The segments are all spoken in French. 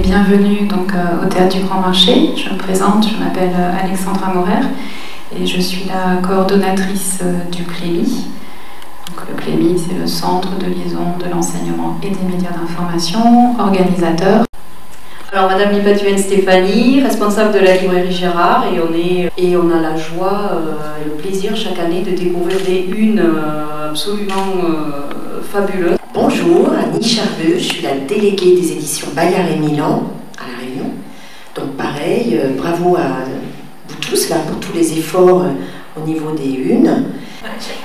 Bienvenue donc au Théâtre du Grand Marché. Je me présente, je m'appelle Alexandra Morer et je suis la coordonnatrice du Clémy. Donc, le Clémy, c'est le centre de liaison de l'enseignement et des médias d'information, organisateur. Alors Madame Lipatuenne Stéphanie, responsable de la librairie Gérard, et on a la joie et le plaisir chaque année de découvrir des unes absolument fabuleuses. Bonjour, Annie Charveux, je suis la déléguée des éditions Bayard et Milan à La Réunion. Donc pareil, bravo à vous tous là pour tous les efforts au niveau des unes.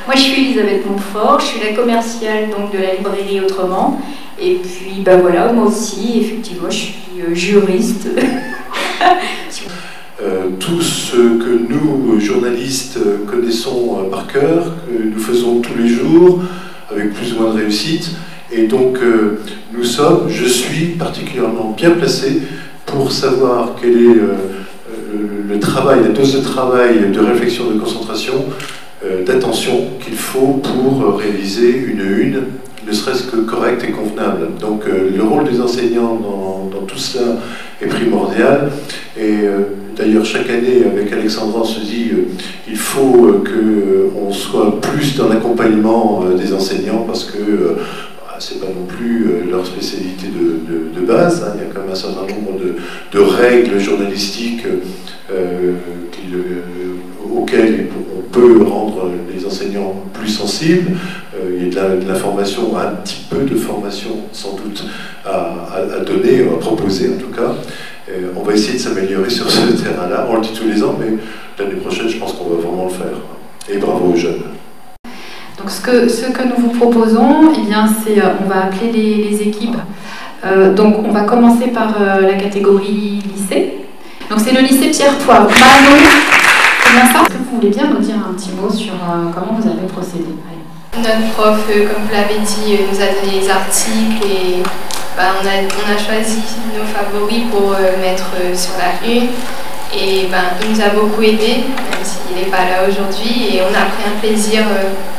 Moi je suis Elisabeth Montfort, je suis la commerciale donc, de la librairie Autrement. Et puis ben voilà, moi aussi, effectivement, je suis juriste. Tout ce que nous, journalistes, connaissons par cœur, que nous faisons tous les jours, avec plus ou moins de réussite. Et donc, je suis particulièrement bien placé pour savoir quel est le travail, la dose de travail, de réflexion, de concentration, d'attention qu'il faut pour réaliser une ne serait-ce que correcte et convenable. Donc le rôle des enseignants dans tout cela est primordial. Et d'ailleurs, chaque année, avec Alexandra, on se dit il faut qu'on soit plus dans l'accompagnement des enseignants parce que c'est pas non plus leur spécialité de base. Hein. Il y a quand même un certain nombre de règles journalistiques auxquelles on peut rendre les enseignants plus sensibles. Il y a de la formation, un petit peu de formation sans doute à donner, à proposer en tout cas. On va essayer de s'améliorer sur ce terrain-là. On le dit tous les ans, mais l'année prochaine, je pense qu'on va vraiment le faire. Et bravo aux jeunes. Donc ce que nous vous proposons, eh bien, c'est, on va appeler les équipes. Donc on va commencer par la catégorie lycée. Donc c'est le lycée Pierre Poivre. Manon, c'est bien ça? Est-ce que vous voulez bien nous dire un petit mot sur comment vous avez procédé? Notre prof, comme vous l'avez dit, nous a donné les articles et on a choisi nos favoris pour mettre sur la une. Et il nous a beaucoup aidé, même s'il n'est pas là aujourd'hui, et on a pris un plaisir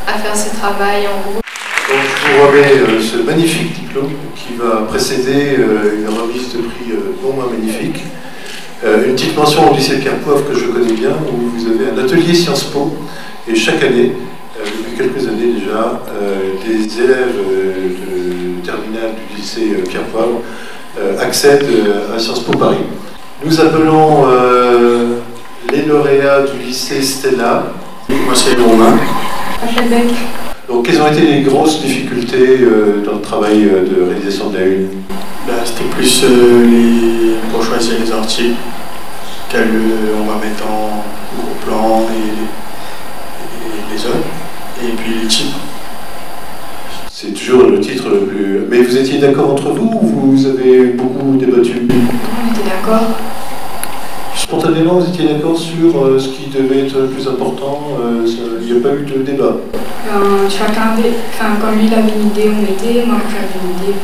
à faire ce travail en groupe. Donc vous avez ce magnifique diplôme qui va précéder une remise de prix non moins magnifique. Une petite mention au lycée Pierre Poivre que je connais bien, où vous avez un atelier Sciences Po, et chaque année, depuis quelques années déjà, des élèves de terminale du lycée Pierre Poivre accèdent à Sciences Po Paris. Nous appelons les lauréats du lycée Stella. Moi c'est Romain. Donc quelles ont été les grosses difficultés dans le travail de réalisation de la une? C'était plus pour choisir les articles quels on va mettre en gros plan et les autres. Et puis les titres. C'est toujours le titre le plus... Mais vous étiez d'accord entre vous ou vous avez beaucoup débattu? On était d'accord. Spontanément, vous étiez d'accord sur ce qui devait être le plus important? Il n'y a pas eu de débat? Chacun avait... comme lui il avait une idée, on mettait, moi j'avais une idée,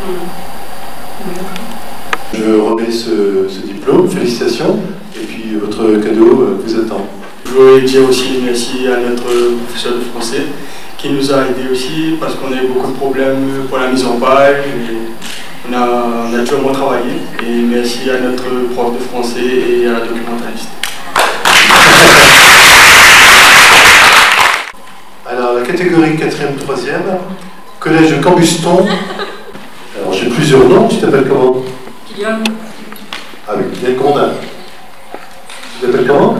Je remets ce diplôme, félicitations, et puis votre cadeau vous attend. Je voulais dire aussi merci à notre professeur de français qui nous a aidés aussi parce qu'on a eu beaucoup de problèmes pour la mise en page et on a durement travaillé. Et merci à notre prof de français et à la documentaliste. Alors la catégorie 4e, 3e, collège de Cambuston. Alors j'ai plusieurs noms, tu t'appelles comment? Kylian. Ah oui, Kylian Condin. Tu t'appelles comment?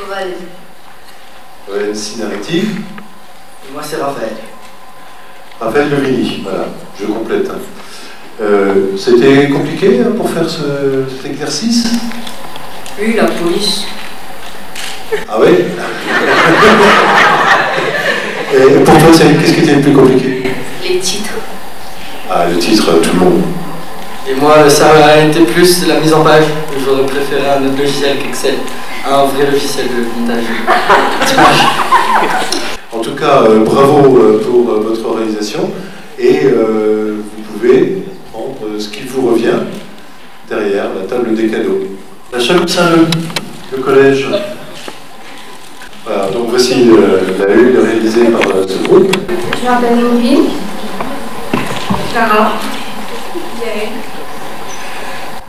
Coval. Ouais, Sinariti. Moi c'est Raphaël. Raphaël Levigny, voilà, je complète. C'était compliqué pour faire cet exercice? Oui, la police. Ah oui. Et pour toi, qu'est-ce qui était le plus compliqué? Les titres. Ah, le titre, tout le monde. Et moi ça a été plus la mise en page. J'aurais préféré un autre logiciel qu'Excel. Un vrai logiciel de montage d'image. En tout cas, bravo pour votre organisation et vous pouvez prendre ce qui vous revient derrière la table des cadeaux. La Chaloupe-Saint-Leu, le collège. Voilà, donc voici la une réalisée par ce groupe. Je m'appelle Maureen. Clara.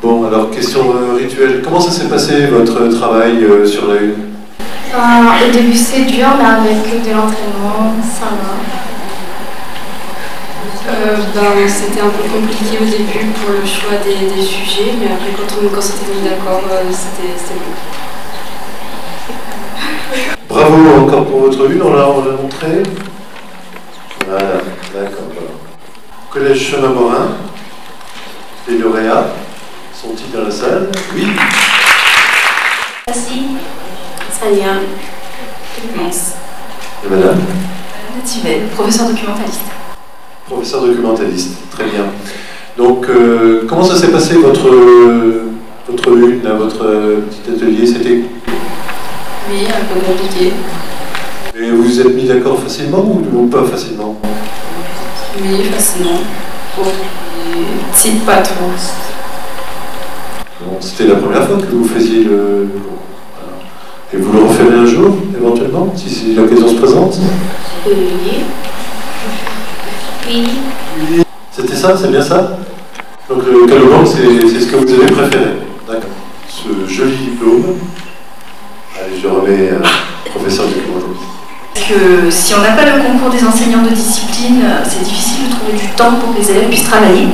Bon, Bon, alors question rituelle. Comment ça s'est passé votre travail sur la une? Au début c'est dur, mais avec de l'entraînement, ça va. C'était un peu compliqué au début pour le choix des sujets, mais après quand on s'était mis d'accord, c'était bon. Bravo encore pour votre une, on l'a montré. Voilà, d'accord. Collège Chemin Morin, les lauréats, sont-ils dans la salle? Oui. Merci. Sania, Clémence. Et madame? Nativet, professeur documentaliste. Professeur documentaliste, très bien. Donc, comment ça s'est passé votre une, là, votre petit atelier? C'était... Oui, un peu compliqué. Et vous vous êtes mis d'accord facilement ou pas facilement? Oui, facilement. Pour les petites pas trop. Bon, c'était la première fois que vous faisiez le cours. Et vous le referez un jour, éventuellement, si l'occasion se présente? Oui. Oui. C'était ça, c'est bien ça? Donc le Calogland, c'est ce que vous avez préféré. D'accord. Ce joli diplôme. Allez, je le remets à professeur documentaliste. Que si on n'a pas le concours des enseignants de discipline, c'est difficile de trouver du temps pour que les élèves puissent travailler.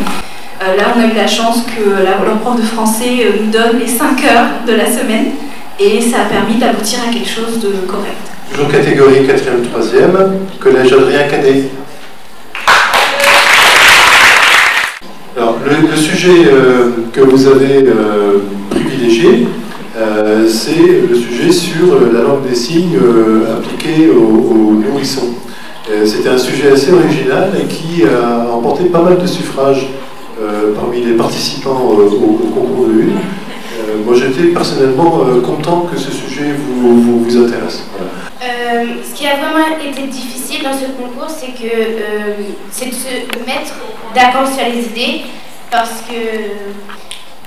Là, on a eu la chance que leur prof de français nous donne les 5 heures de la semaine et ça a permis d'aboutir à quelque chose de correct. Toujours catégorie 4e, 3e, collège Adrien Cadet. Alors, le sujet que vous avez privilégié, c'est le sujet sur la langue des signes appliquée aux nourrissons. C'était un sujet assez original et qui a remporté pas mal de suffrages parmi les participants au concours de une. Moi, j'étais personnellement content que ce sujet vous intéresse. Voilà. Ce qui a vraiment été difficile dans ce concours, c'est de se mettre d'accord sur les idées, parce que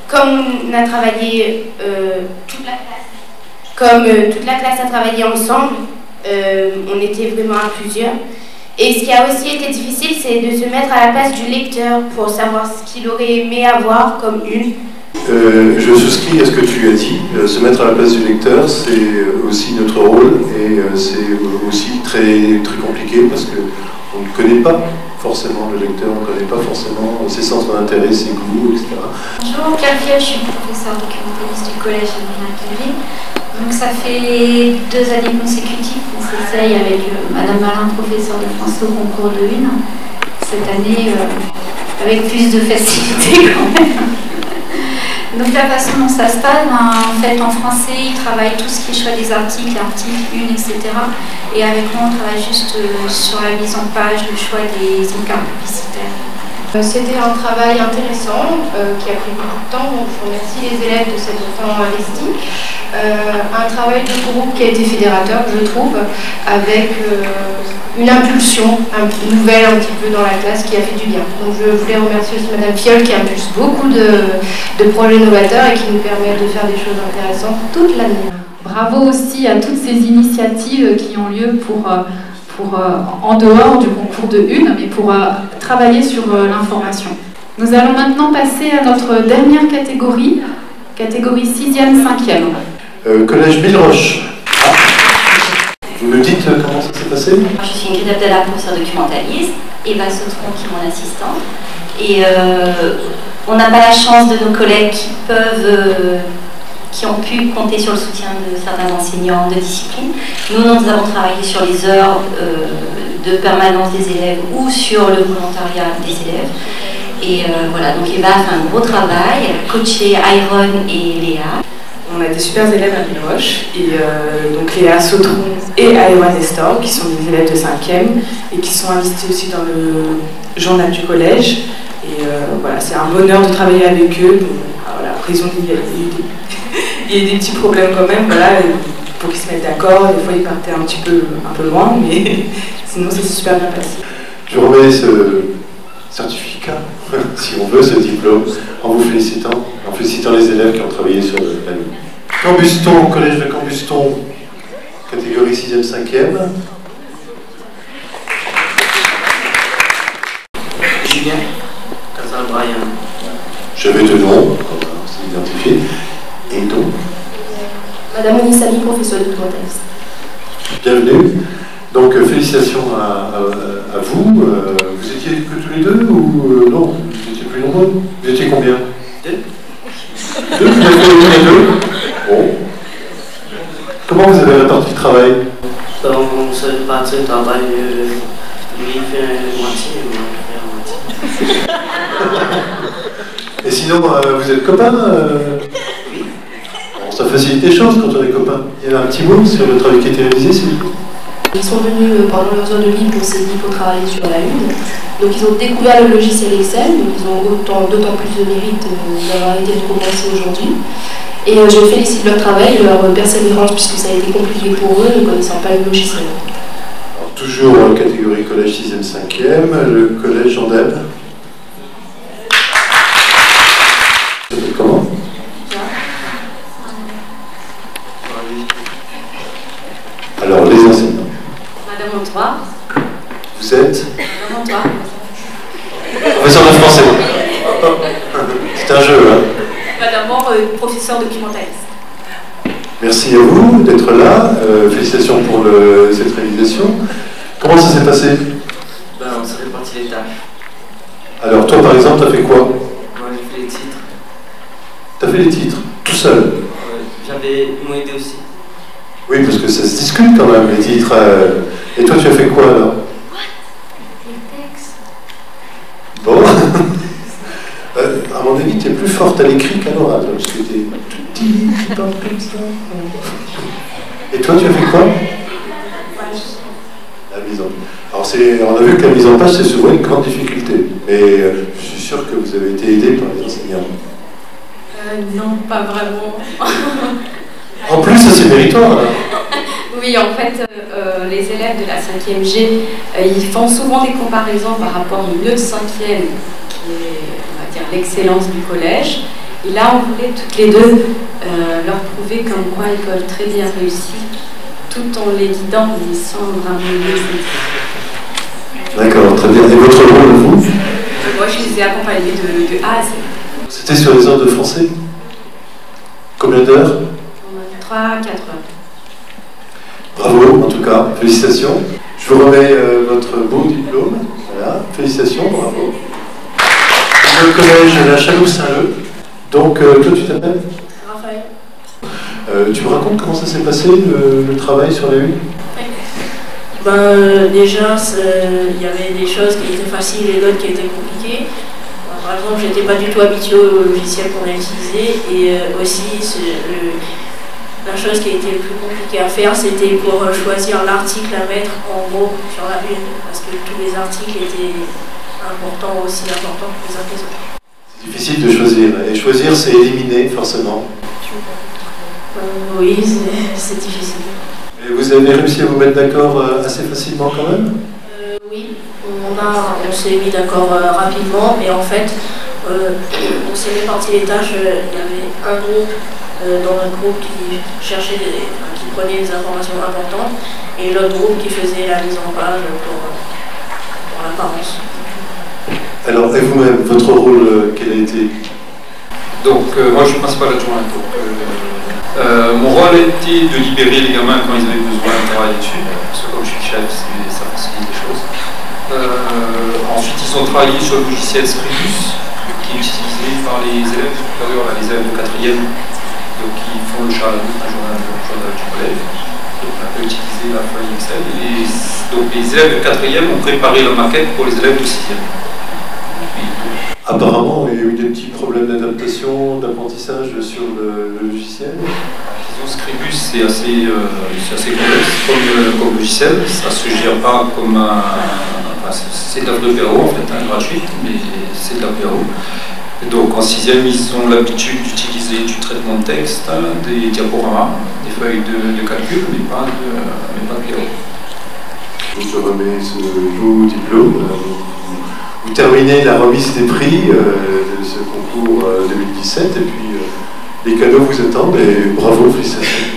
comme on a travaillé toute la classe a travaillé ensemble, on était vraiment à plusieurs. Et ce qui a aussi été difficile, c'est de se mettre à la place du lecteur pour savoir ce qu'il aurait aimé avoir comme une. Je souscris à ce que tu as dit. Se mettre à la place du lecteur, c'est aussi notre rôle et c'est aussi très, très compliqué parce qu'on ne connaît pas forcément le lecteur, on ne connaît pas forcément ses centres d'intérêt, ses goûts, etc. Bonjour, Calviel, je suis professeure documentaliste du collège Adrien Cadet. Donc ça fait 2 années consécutives qu'on s'essaye avec Madame Malin, professeure de français au concours de une. Cette année, avec plus de facilité quand même. Donc la façon dont ça se passe, en fait en français, ils travaillent tout ce qui est choix des articles, une, etc. Et avec moi, on travaille juste sur la mise en page, le choix des encarts publicitaires. C'était un travail intéressant qui a pris beaucoup de temps, donc je remercie les élèves de cet temps investi. Un travail de groupe qui a été fédérateur, je trouve, avec une impulsion nouvelle un petit peu dans la classe qui a fait du bien. Donc je voulais remercier aussi Madame Fiol qui impulse beaucoup de projets novateurs et qui nous permet de faire des choses intéressantes toute l'année. Bravo aussi à toutes ces initiatives qui ont lieu en dehors du concours de une, mais pour travailler sur l'information. Nous allons maintenant passer à notre dernière catégorie, catégorie 6e, 5e. Collège Villeroche. Vous me dites comment ça s'est passé? Je suis Ingrid Abdallah, professeure documentaliste, Eva Sautron qui est mon assistante. Et on n'a pas la chance de nos collègues qui ont pu compter sur le soutien de certains enseignants de discipline. Nous avons travaillé sur les heures de permanence des élèves ou sur le volontariat des élèves. Et voilà, donc Eva a fait un gros travail, elle a coaché Iron et Léa. On a des super élèves à Villeroche, et donc Léa Sautron et Iron Nestor, qui sont des élèves de 5e et qui sont investis aussi dans le journal du collège. Et voilà, c'est un bonheur de travailler avec eux. Bon, voilà, après, il y a des petits problèmes quand même, voilà, pour qu'ils se mettent d'accord. Des fois, ils partaient un peu loin, mais sinon, ça s'est super bien passé. Je remets ce certificat, si on veut, ce diplôme, en vous félicitant, les élèves qui ont travaillé sur la ligne. Cambuston, collège de Cambuston, catégorie 6e, 5e. Julien, Casal Brian. J'avais deux noms, identifié. Et donc Madame Onissami, professeure de contexte. Bienvenue. Donc félicitations à vous. Vous étiez que tous les deux ou non? Vous étiez plus nombreux? Vous étiez combien? Deux. Deux? Vous avez fait les deux? Bon. Comment vous avez réparti le travail? On se répartit le travail, lui fait la moitié, moi je fais la moitié. Et sinon, vous êtes copains? Oui. Bon, ça facilite les choses quand on est copains. Il y avait un petit mot sur le travail qui a été réalisé, s'il vous plaît. Ils sont venus pendant leur zone de libre, on s'est dit, pour travailler sur la Une. Donc ils ont découvert le logiciel Excel, donc ils ont d'autant plus de mérite d'avoir été récompensés aujourd'hui. Et je félicite leur travail, leur persévérance, puisque ça a été compliqué pour eux, ne connaissant pas le logiciel. Alors, toujours en catégorie collège 6e, 5e, le collège Jean d'Eb. Ça s'appelle comment? Alors, les enseignants. Madame Antoine. Vous êtes? Madame Antoine. Professeur de français. C'est un jeu, hein? D'abord, professeur documentaliste. Merci à vous d'être là. Félicitations pour cette réalisation. Comment ça s'est passé? On s'est réparti les tâches. Alors, toi, par exemple, tu as fait quoi? Moi, j'ai fait les titres. Tu as fait les titres, tout seul? Ils m'ont aidé aussi. Oui, parce que ça se discute quand même, les titres. Et toi, tu as fait quoi, alors? Les textes. Bon. À mon avis, tu es plus forte à l'écrit qu'à l'oral, parce que tu es tout petit, tu parles comme ça. Et toi, tu as fait quoi? La mise en page. Alors, on a vu que la mise en page, c'est souvent une grande difficulté. Mais je suis sûr que vous avez été aidé par les enseignants. Non, pas vraiment. En plus, ça c'est méritoire. Là. Oui, en fait, les élèves de la 5e G, ils font souvent des comparaisons par rapport à une autre 5e, qui est, on va dire, l'excellence du collège. Et là, on voulait toutes les deux leur prouver comme quoi ils peuvent très bien réussir, tout en les guidant, mais sans vraiment les aider. D'accord, très bien. Et votre rôle, vous? Moi, je les ai accompagnés de A à Z. C'était sur les heures de français? Combien d'heures? 3 à 4 heures. Bravo, en tout cas, félicitations. Je vous remets votre beau diplôme. Voilà, félicitations, bravo. Le collège La Chaloux-Saint-Leu. Donc, toi, tu t'appelles? Raphaël. Tu me racontes comment ça s'est passé, le travail sur la une? Déjà, il y avait des choses qui étaient faciles et d'autres qui étaient compliquées. Par exemple, je n'étais pas du tout habituée au logiciel qu'on a utilisé et aussi la chose qui a été le plus compliquée à faire, c'était pour choisir l'article à mettre en gros sur la une, parce que tous les articles étaient importants, aussi importants que les uns que les autres. C'est difficile de choisir, et choisir c'est éliminer forcément. Oui, c'est difficile. Et vous avez réussi à vous mettre d'accord assez facilement quand même? Oui, on s'est mis d'accord rapidement, mais en fait, on s'est réparti les tâches. Il y avait un groupe dans notre groupe qui cherchait, qui prenait des informations importantes, et l'autre groupe qui faisait la mise en page pour l'apparence. Alors, et vous-même, votre rôle, quel a été? Donc, moi je suis principal adjoint. Mon rôle a été de libérer les gamins quand ils avaient besoin de travailler dessus, parce que comme je suis chef, ça facilite les choses. Ensuite, ils ont travaillé sur le logiciel Scribus, qui est utilisé par les élèves supérieurs, les élèves de 4e, donc qui font le journal du collège. Donc on a pu utiliser la feuille Excel. Et donc les élèves de 4e ont préparé la maquette pour les élèves de 6e. Apparemment, il y a eu des petits problèmes d'adaptation, d'apprentissage sur le logiciel. Scribus, c'est assez complexe comme logiciel. Ça ne se gère pas comme un... Enfin, c'est de l'apéro en fait, gratuite, mais c'est de l'apéro. Donc en 6e, ils ont l'habitude d'utiliser du traitement de texte, des diaporamas, des feuilles de calcul, mais pas de bureau. Je te remets ce beau diplôme. Vous terminez la remise des prix de ce concours 2017 et puis les cadeaux vous attendent et bravo, félicitations.